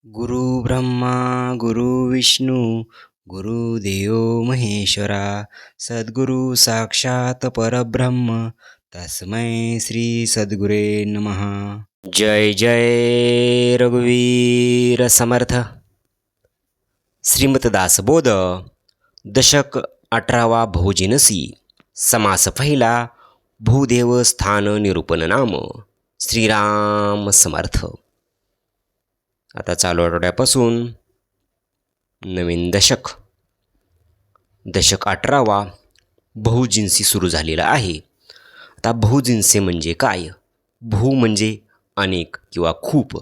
गुरु ब्रह्मा गुरु विष्णू गुरुदेव महेश्वरा सद्गुरु साक्षात परब्रह्म तस्मै श्री सद्गुरे नमः। जय जय रघुवीर समर्थ। श्रीमत दासबोध दशक 18वा बहुजिनसी समास पहिला भूदेव स्थान निरूपण नाम श्रीराम समर्थ। आता चालू आठवड्यापासून नवीन दशक 18वा बहुजिन्सी सुरू झालेला आहे। आता बहुजिन्सी म्हणजे काय? बहु म्हणजे अनेक किंवा खूप,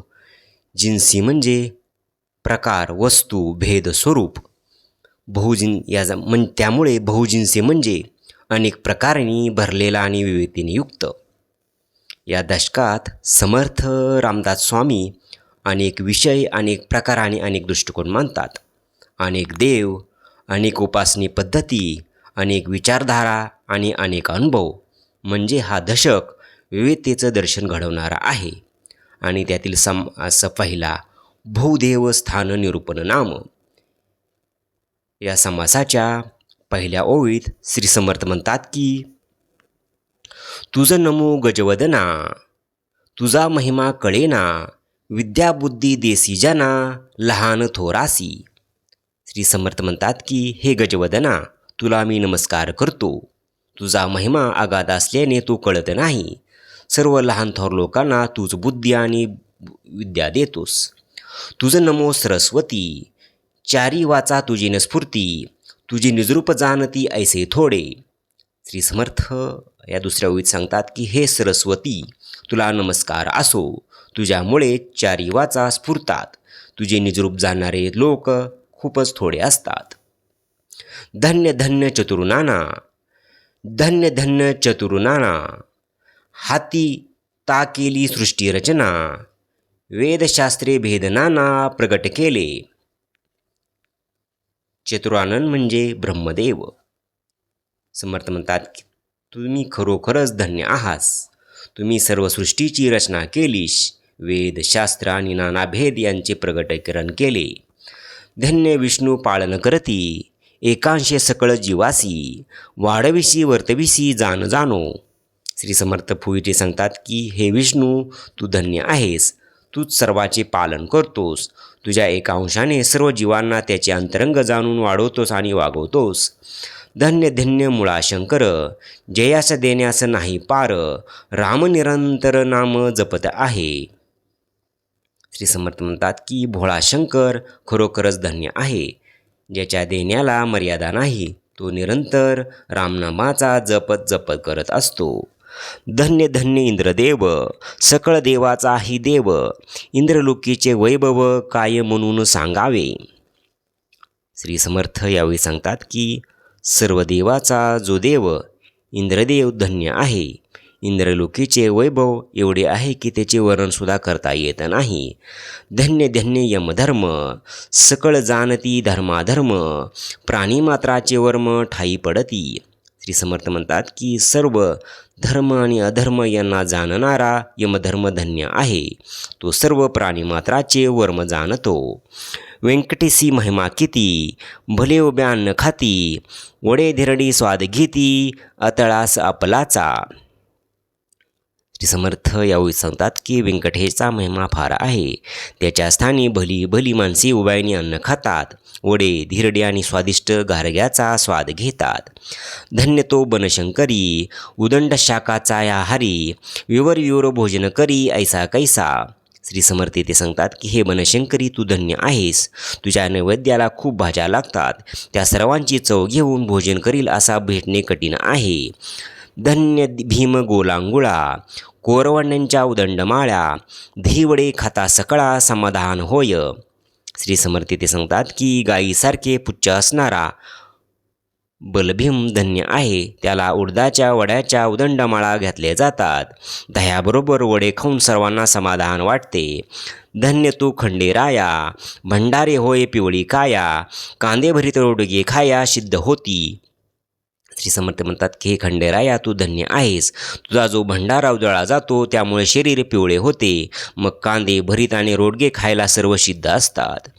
जिन्सी म्हणजे प्रकार, वस्तू, भेद, स्वरूप। त्यामुळे बहुजिन्सी म्हणजे अनेक प्रकारांनी भरलेला आणि विविधतेने युक्त। या दशकात समर्थ रामदास स्वामी अनेक विषय, अनेक प्रकार आणि अनेक दृष्टिकोन मानतात। अनेक देव, अनेक उपासनी पद्धती, अनेक विचारधारा आणि अनेक अनुभव म्हणजे हा दशक विविधतेचं दर्शन घडवणारा आहे। आणि त्यातील समास पहिला भूदेव स्थान निरूपण नाम। या समासाच्या पहिल्या ओळीत श्री समर्थ म्हणतात की तुझ नमो गजवदना, तुझा महिमा कळेना, विद्या बुद्धी देसी जना, लहान थोरासी। श्री समर्थ म्हणतात की हे गजवदना, तुला मी नमस्कार करतो। तुझा महिमा अगाध असल्याने तू कळत नाही। सर्व लहान थोर लोकांना तूच बुद्धी आणि विद्या देतोस। तुझ नमो सरस्वती, चारी वाचा तुझी न स्फूर्ती, तुझी निजरूप जाणती ऐसे थोडे। श्री समर्थ या दुसऱ्या ओळीत सांगतात की हे सरस्वती, तुला नमस्कार असो। तुझ्यामुळे चारी वाचा स्फुरतात। तुझे निजरूप जाणणारे लोक खूपच थोडे असतात। धन्य धन्य चतुर्नाना, धन्य धन्य चतुर्नाना, हाती ता केली सृष्टी रचना, वेदशास्त्रे भेदनाना प्रगट केले। चतुरानन म्हणजे ब्रह्मदेव। समर्थ म्हणतात की तुम्ही खरोखरच धन्य आहात। तुम्ही सर्व सृष्टीची रचना केलीस, वेद शास्त्र आणि नाना भेद यांचे प्रगटीकरण केले। धन्य विष्णू पालन करती, एकांशे सकळ जीवासी, वाढविसी वर्तविसी जाण जाणो। श्री समर्थ फुईटे सांगतात की हे विष्णू, तू धन्य आहेस। तूच सर्वाचे पालन करतोस। तुझ्या एका अंशाने सर्व जीवांना त्याचे अंतरंग जाणून वाढवतोस आणि वागवतोस। धन्य धन्य मुळा शंकर, जयास देण्यास नाही पार, राम निरंतर नाम जपत आहे। श्री समर्थ म्हणतात की भोळा शंकर खरोखरच धन्य आहे, ज्याच्या देण्याला मर्यादा नाही। तो निरंतर रामनामाचा जपत जपत करत असतो। धन्य धन्य इंद्रदेव, सकळ देवाचाही देव, इंद्रलोकीचे वैभव काय म्हणून सांगावे। श्री समर्थ यावेळी सांगतात की सर्व देवाचा जो देव इंद्रदेव धन्य आहे। इंद्रलोकीचे वैभव एवढे आहे की त्याचे वर्णनसुद्धा करता येत नाही। धन्य धन्य यमधर्म, सकळ जाणती धर्माधर्म, प्राणीमात्राचे वर्म ठाई पडती। श्री समर्थ म्हणतात की सर्व धर्म आणि अधर्म यांना जाणणारा यमधर्म धन्य आहे। तो सर्व प्राणीमात्राचे वर्म जाणतो। व्यंकटेशी महिमा किती, भले उभ्या अन्न खाती, वडे धिरडी स्वाद घेती, अतळास आपलाचा। श्री समर्थ यावेळी सांगतात की व्यंकटेशचा महिमा फार आहे। त्याच्या स्थानी भली भली माणसे उभ्याने अन्न खातात, वडे धिरडे आणि स्वादिष्ट गारग्याचा स्वाद घेतात। धन्य तो बनशंकरी, उदंड शाकाचा या हरी, विवर विवर भोजन करी ऐसा कैसा। श्री समर्थ येथे सांगतात की हे बनशंकरी, तू धन्य आहेस। तुझ्या नैवेद्याला खूप भाज्या लागतात, त्या सर्वांची चव घेऊन भोजन करील असा भेटणे कठीण आहे। धन्य भीम गोलांगुळा, कोरवण्यांच्या उदंड माळ्या, दहीवडे खाता सकळा समाधान होय। श्री समर्थ येथे सांगतात की गायीसारखे पुच्छ असणारा बलभीम धन्य आहे। त्याला उडदाच्या वड्याच्या उदंडमाळा घातले जातात। दह्याबरोबर वडे खाऊन सर्वांना समाधान वाटते। धन्य तू खंडेराया, भंडारे होय पिवळी काया, कांदे भरीत रोडगे खाया सिद्ध होती। श्री समर्थ म्हणतात की हे खंडेराया तू धन्य आहेस. तुझा जो भंडारा उजळला जातो त्यामुळे शरीर पिवळे होते. मग कांदे भरीत आणि रोडगे खायला सर्व सिद्ध असतात.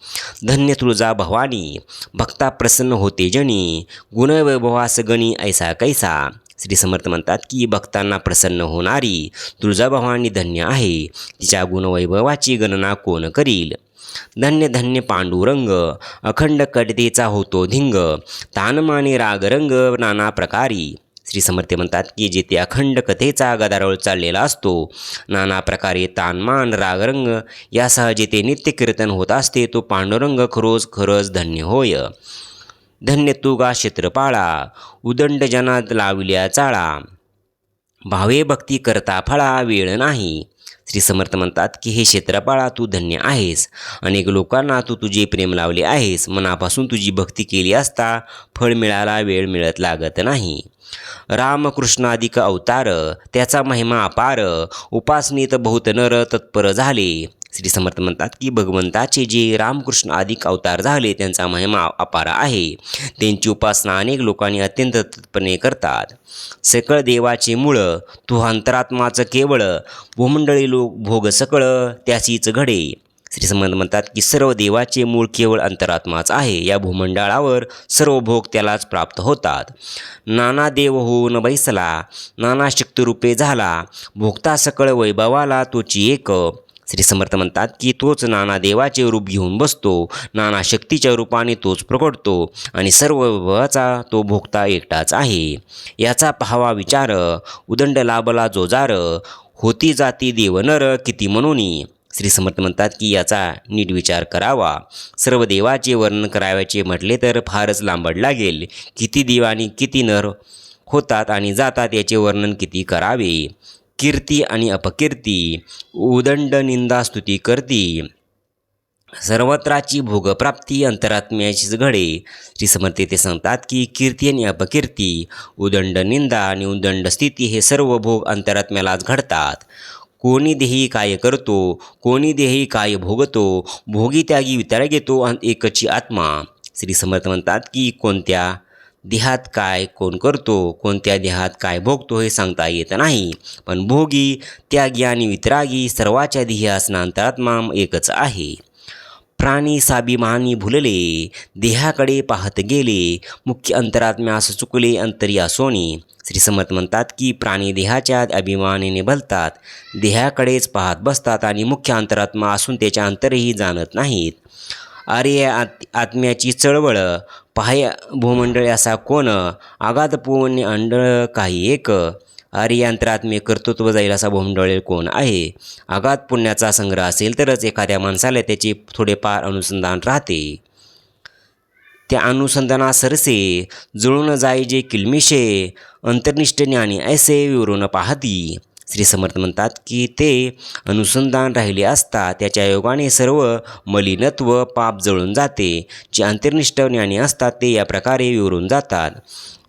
धन्य तुळजा भवानी भक्ता प्रसन्न होते जनी. गुणवैभवास गणी ऐसा कैसा. श्री समर्थ म्हणतात की भक्तांना प्रसन्न होणारी तुळजाभवानी धन्य आहे. तिच्या गुणवैभवाची गणना कोण करील. धन्य धन्य पांडुरंग अखंड कटतेचा होतो धिंग. तानमाने रागरंग नाना प्रकारी. श्री समर्थ म्हणतात की जेथे अखंड कथेचा गदारोळ चाललेला असतो, नाना प्रकारे तानमान रागरंग यासह जेथे नित्य कीर्तन होत असते, तो पांडुरंग खरंच धन्य होय. धन्य तू गा क्षेत्रपाळा उदंड जनात लावल्या चाळा. भावे भक्ती करता फळा वेळ नाही. श्री समर्थ म्हणतात की हे क्षेत्रपाळा तू धन्य आहेस. अनेक लोकांना तू तुझे प्रेम लावले आहेस. मनापासून तुझी भक्ती केली असता फळ मिळायला वेळ मिळत लागत नाही. रामकृष्णाधिक अवतार त्याचा महिमा अपार. उपासनेत बहुत नर तत्पर झाले. श्री समर्थ म्हणतात की भगवंताचे जे रामकृष्ण अधिक अवतार झाले त्यांचा महिमा अपार आहे. त्यांची उपासना अनेक लोकांनी अत्यंत तत्परपणे करतात. सकळ देवाचे मूळ तू अंतरात्माचं केवळ. भूमंडळी लोक भोग सकळ त्याचीच घडे. श्री समर्थ म्हणतात की सर्व देवाचे मूळ केवळ अंतरात्माच आहे. या भूमंडळावर सर्व भोग त्यालाच प्राप्त होतात. नाना देव होऊन बैसला नाना शक्तिरूपे झाला. भोगता सकळ वैभवाला तोची एक. श्री समर्थ म्हणतात की तोच नाना देवाचे रूप घेऊन बसतो. नाना शक्तीच्या रूपाने तोच प्रकटतो आणि सर्व वैभवाचा तो भोगता एकटाच आहे. याचा पाहावा विचार उदंड लाभला जोजार. होती जाती देवनर किती म्हणूनी. श्री समर्थ म्हणतात की याचा नीट विचार करावा. सर्व देवाचे वर्णन करावयाचे म्हटले तर फारच लांबड लागेल. किती देव आणि किती नर होतात आणि जातात याचे वर्णन किती करावे. कीर्ती आणि अपकीर्ती उदंड निंदा स्तुती करती. सर्वत्राची भोगप्राप्ती अंतरात्म्याचीच घडे. श्री समर्थ ते सांगतात की कीर्ती आणि अपकीर्ती उदंड निंदा आणि उदंड स्थिती हे सर्व भोग अंतरात्म्यालाच घडतात. कोणी देही काय करतो कोणी देही काय भोगतो. भोगी त्यागी विचार घेतो एकची आत्मा. श्री समर्थ म्हणतात की कोणत्या देहात काय कोण करतो कोणत्या देहात काय भोगतो हे सांगता येत नाही. पण भोगी त्यागी आणि वितरागी सर्वाच्या देही असणं अंतरात्मा एकच आहे. प्राणी स्वाभिमानी भुलले देहाकडे पाहत गेले. मुख्य अंतरात्म्यास चुकले अंतरी असोनी. श्री समर्थ म्हणतात की प्राणी देहाच्या अभिमानाने भलतात. देहाकडेच पाहत बसतात आणि मुख्य अंतरात्मा असून त्याच्या अंतरही जाणत नाहीत. आर्य आत्म्याची चळवळ पाह्य भूमंडळ असा कोण. आगाध पुण्य अंडळ काही एक. आर्य अंतरात्मे कर्तृत्व जाईल असा भूमंडळ कोण आहे. आगाध पुण्याचा संग्रह असेल तरच एखाद्या माणसाला त्याचे थोडेफार अनुसंधान राहते. त्या अनुसंधानासरसे जुळून जाई जे किलमिशे. अंतर्निष्ठ ज्ञानी ऐसे विवरून पाहती. श्री समर्थ म्हणतात की ते अनुसंधान राहिले असता त्याच्या योगाने सर्व मलिनत्व पाप जळून जाते. जे अंतर्निष्ठ ज्ञानी असतात ते या प्रकारे विवरून जातात.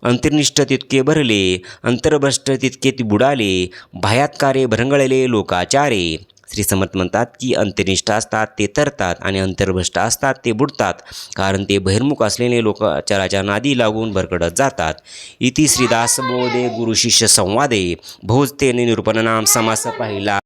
अंतर्निष्ठ तितके भरले अंतर्भ्रष्ट तितके बुडाले. बाह्यात्कारे भरंगळले लोकाचारे. श्री समर्थ म्हणतात की अंतर्निष्ठ असतात ते तरतात आणि अंतर्भ्रष्ट असतात ते बुडतात. कारण ते बहिर्मुख असलेले लोकाचाराच्या नादी लागून भरकटत जातात. इति श्रीदासबोधे गुरुशिष्य संवादे भोजतेने निरूपणनाम समास पाहिला.